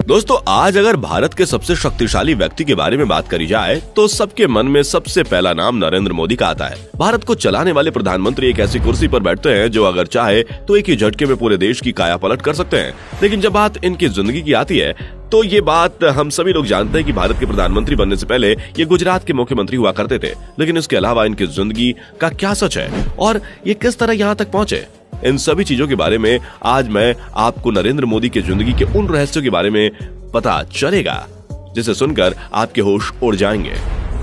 दोस्तों, आज अगर भारत के सबसे शक्तिशाली व्यक्ति के बारे में बात करी जाए तो सबके मन में सबसे पहला नाम नरेंद्र मोदी का आता है। भारत को चलाने वाले प्रधानमंत्री एक ऐसी कुर्सी पर बैठते हैं जो अगर चाहे तो एक ही झटके में पूरे देश की काया पलट कर सकते हैं। लेकिन जब बात इनकी जिंदगी की आती है तो ये बात हम सभी लोग जानते हैं कि भारत के प्रधानमंत्री बनने से पहले ये गुजरात के मुख्यमंत्री हुआ करते थे। लेकिन इसके अलावा इनकी जिंदगी का क्या सच है और ये किस तरह यहाँ तक पहुँचे, इन सभी चीजों के बारे में आज मैं आपको नरेंद्र मोदी की जिंदगी के उन रहस्यों के बारे में पता चलेगा जिसे सुनकर आपके होश उड़ जाएंगे।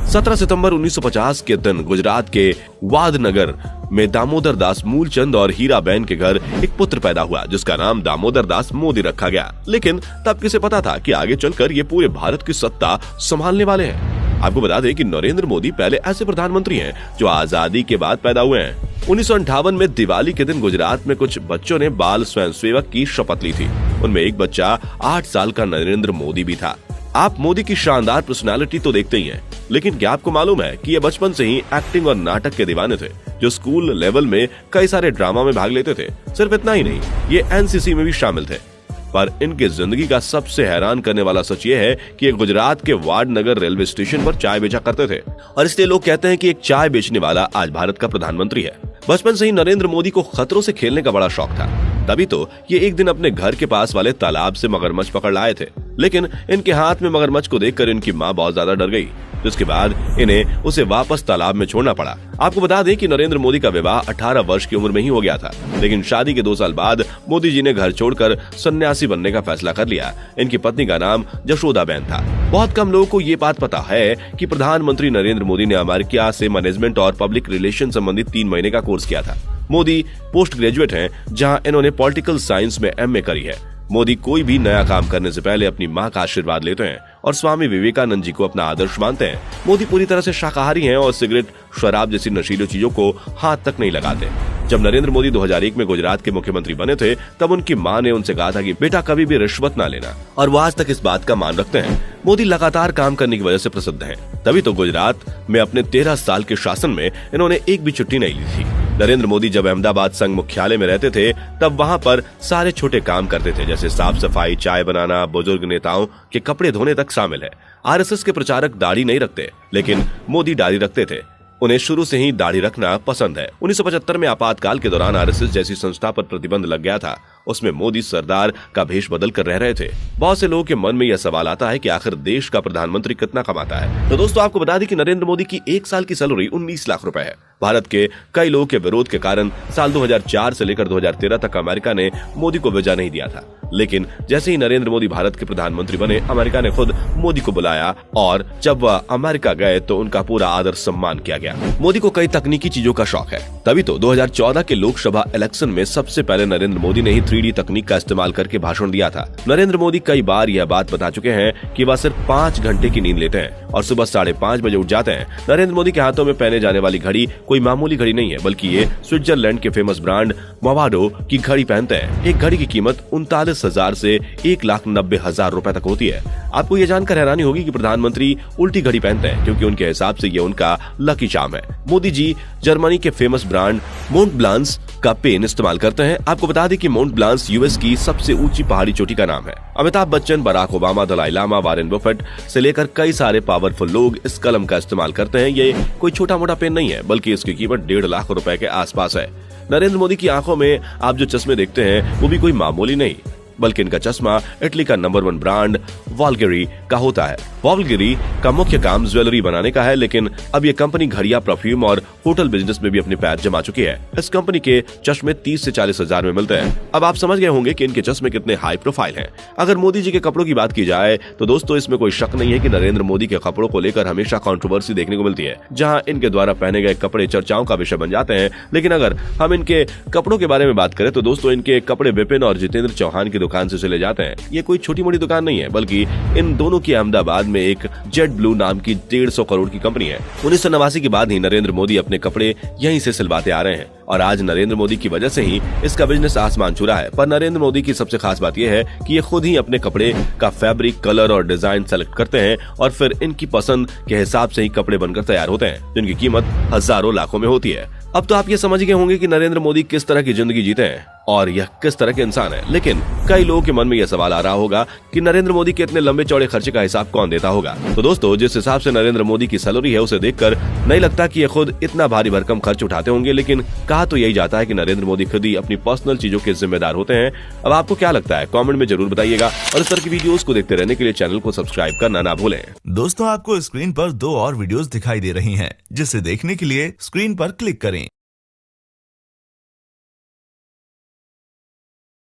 17 सितंबर 1950 के दिन गुजरात के वादनगर में दामोदर दास मूलचंद और हीराबेन के घर एक पुत्र पैदा हुआ जिसका नाम दामोदर दास मोदी रखा गया। लेकिन तब किसे पता था कि आगे चलकर ये पूरे भारत की सत्ता संभालने वाले हैं। आपको बता दें कि नरेंद्र मोदी पहले ऐसे प्रधानमंत्री हैं जो आजादी के बाद पैदा हुए हैं। 1958 में दिवाली के दिन गुजरात में कुछ बच्चों ने बाल स्वयंसेवक की शपथ ली थी। उनमें एक बच्चा 8 साल का नरेंद्र मोदी भी था। आप मोदी की शानदार पर्सनालिटी तो देखते ही हैं, लेकिन क्या आपको मालूम है कि ये बचपन से ही एक्टिंग और नाटक के दीवाने थे, जो स्कूल लेवल में कई सारे ड्रामा में भाग लेते थे। सिर्फ इतना ही नहीं, ये एनसीसी में भी शामिल थे। पर इनके जिंदगी का सबसे हैरान करने वाला सच ये है कि ये गुजरात के वाडनगर रेलवे स्टेशन पर चाय बेचा करते थे और इसलिए लोग कहते हैं कि एक चाय बेचने वाला आज भारत का प्रधानमंत्री है। बचपन से ही नरेंद्र मोदी को खतरों से खेलने का बड़ा शौक था। तभी तो ये एक दिन अपने घर के पास वाले तालाब से मगरमच्छ पकड़ लाए थे। लेकिन इनके हाथ में मगरमच्छ को देखकर इनकी माँ बहुत ज्यादा डर गई, जिसके बाद इन्हें उसे वापस तालाब में छोड़ना पड़ा। आपको बता दें कि नरेंद्र मोदी का विवाह 18 वर्ष की उम्र में ही हो गया था। लेकिन शादी के 2 साल बाद मोदी जी ने घर छोड़कर सन्यासी बनने का फैसला कर लिया। इनकी पत्नी का नाम जशोदाबेन था। बहुत कम लोगों को ये बात पता है कि प्रधानमंत्री नरेंद्र मोदी ने अमेरिका से मैनेजमेंट और पब्लिक रिलेशन संबंधित 3 महीने का कोर्स किया था। मोदी पोस्ट ग्रेजुएट हैं, जहां इन्होंने पॉलिटिकल साइंस में MA करी है। मोदी कोई भी नया काम करने से पहले अपनी मां का आशीर्वाद लेते हैं और स्वामी विवेकानंद जी को अपना आदर्श मानते हैं। मोदी पूरी तरह से शाकाहारी हैं और सिगरेट, शराब जैसी नशीली चीजों को हाथ तक नहीं लगाते। जब नरेंद्र मोदी 2001 में गुजरात के मुख्यमंत्री बने थे, तब उनकी मां ने उनसे कहा था कि बेटा कभी भी रिश्वत ना लेना, और वो आज तक इस बात का मान रखते हैं। मोदी लगातार काम करने की वजह से प्रसिद्ध हैं। तभी तो गुजरात में अपने 13 साल के शासन में इन्होंने एक भी छुट्टी नहीं ली थी। नरेंद्र मोदी जब अहमदाबाद संघ मुख्यालय में रहते थे, तब वहां पर सारे छोटे काम करते थे, जैसे साफ सफाई, चाय बनाना, बुजुर्ग नेताओं के कपड़े धोने तक शामिल है। RSS के प्रचारक दाढ़ी नहीं रखते, लेकिन मोदी दाढ़ी रखते थे। उन्हें शुरू से ही दाढ़ी रखना पसंद है। 1975 में आपातकाल के दौरान RSS जैसी संस्था पर प्रतिबंध लग गया था। उसमें मोदी सरदार का भेष बदल कर रह रहे थे। बहुत से लोगों के मन में यह सवाल आता है कि आखिर देश का प्रधानमंत्री कितना कमाता है। तो दोस्तों, आपको बता दें कि नरेंद्र मोदी की 1 साल की सैलरी 19 लाख रुपए है। भारत के कई लोगों के विरोध के कारण साल 2004 से लेकर 2013 तक अमेरिका ने मोदी को वीजा नहीं दिया था। लेकिन जैसे ही नरेंद्र मोदी भारत के प्रधानमंत्री बने, अमेरिका ने खुद मोदी को बुलाया और जब वह अमेरिका गए तो उनका पूरा आदर सम्मान किया गया। मोदी को कई तकनीकी चीजों का शौक है। तभी तो 2014 के लोकसभा इलेक्शन में सबसे पहले नरेंद्र मोदी ने ही 3D तकनीक का इस्तेमाल करके भाषण दिया था। नरेंद्र मोदी कई बार यह बात बता चुके हैं कि वह सिर्फ 5 घंटे की नींद लेते हैं और सुबह 5:30 बजे उठ जाते हैं। नरेंद्र मोदी के हाथों में पहने जाने वाली घड़ी कोई मामूली घड़ी नहीं है, बल्कि ये स्विट्जरलैंड के फेमस ब्रांड मोवाडो की घड़ी पहनते हैं। एक घड़ी की कीमत 39,000 से 1,90,000 रुपए तक होती है। आपको ये जानकर हैरानी होगी कि प्रधानमंत्री उल्टी घड़ी पहनते हैं, क्योंकि उनके हिसाब से ये उनका लकी चार्म है। मोदी जी जर्मनी के फेमस ब्रांड मोंट ब्लांस का पेन इस्तेमाल करते हैं। आपको बता दें कि मोंट ब्लांस US की सबसे ऊंची पहाड़ी चोटी का नाम है। Amitabh Bachchan, Barack Obama, Dalai Lama, Warren Buffett से लेकर कई सारे पावरफुल लोग इस कलम का इस्तेमाल करते हैं। ये कोई छोटा मोटा पेन नहीं है, बल्कि इसकी कीमत 1.5 लाख रुपए के आसपास है। नरेंद्र मोदी की आंखों में आप जो चश्मे देखते हैं वो भी कोई मामूली नहीं, बल्कि इनका चश्मा इटली का नंबर 1 ब्रांड वाल्गेरी का होता है। वाल्गेरी का मुख्य काम ज्वेलरी बनाने का है, लेकिन अब ये कंपनी घड़ियां, परफ्यूम और होटल बिजनेस में भी अपने पैर जमा चुकी है। इस कंपनी के चश्मे 30 से 40 हजार में मिलते हैं। अब आप समझ गए होंगे कि इनके चश्मे कितने हाई प्रोफाइल हैं। अगर मोदी जी के कपड़ों की बात की जाए तो दोस्तों, इसमें कोई शक नहीं है कि नरेंद्र मोदी के कपड़ों को लेकर हमेशा कंट्रोवर्सी देखने को मिलती है, जहां इनके द्वारा पहने गए कपड़े चर्चाओं का विषय बन जाते हैं। लेकिन अगर हम इनके कपड़ों के बारे में बात करें तो दोस्तों, इनके कपड़े विपिन और जितेंद्र चौहान की दुकान से चले जाते हैं। ये कोई छोटी मोटी दुकान नहीं है, बल्कि इन दोनों की अहमदाबाद में एक जेट ब्लू नाम की 150 करोड़ की कंपनी है। 1989 के बाद ही नरेंद्र मोदी अपने कपड़े यहीं से सिलवाते आ रहे हैं और आज नरेंद्र मोदी की वजह से ही इसका बिजनेस आसमान छू रहा है। पर नरेंद्र मोदी की सबसे खास बात यह है कि ये खुद ही अपने कपड़े का फैब्रिक, कलर और डिजाइन सेलेक्ट करते हैं और फिर इनकी पसंद के हिसाब से ही कपड़े बनकर तैयार होते हैं, जिनकी कीमत हजारों लाखों में होती है। अब तो आप ये समझ गए होंगे कि नरेंद्र मोदी किस तरह की जिंदगी जीते हैं। और यह किस तरह के इंसान है। लेकिन कई लोगों के मन में यह सवाल आ रहा होगा कि नरेंद्र मोदी के इतने लंबे चौड़े खर्चे का हिसाब कौन देता होगा। तो दोस्तों, जिस हिसाब से नरेंद्र मोदी की सैलरी है उसे देखकर नहीं लगता कि ये खुद इतना भारी भरकम खर्च उठाते होंगे, लेकिन कहा तो यही जाता है कि नरेंद्र मोदी खुद ही अपनी पर्सनल चीजों के जिम्मेदार होते हैं। अब आपको क्या लगता है, कमेंट में जरूर बताइएगा और इस तरह की वीडियोस को देखते रहने के लिए चैनल को सब्सक्राइब करना ना भूलें। दोस्तों, आपको स्क्रीन पर 2 और वीडियोस दिखाई दे रही हैं, जिसे देखने के लिए स्क्रीन पर क्लिक करें।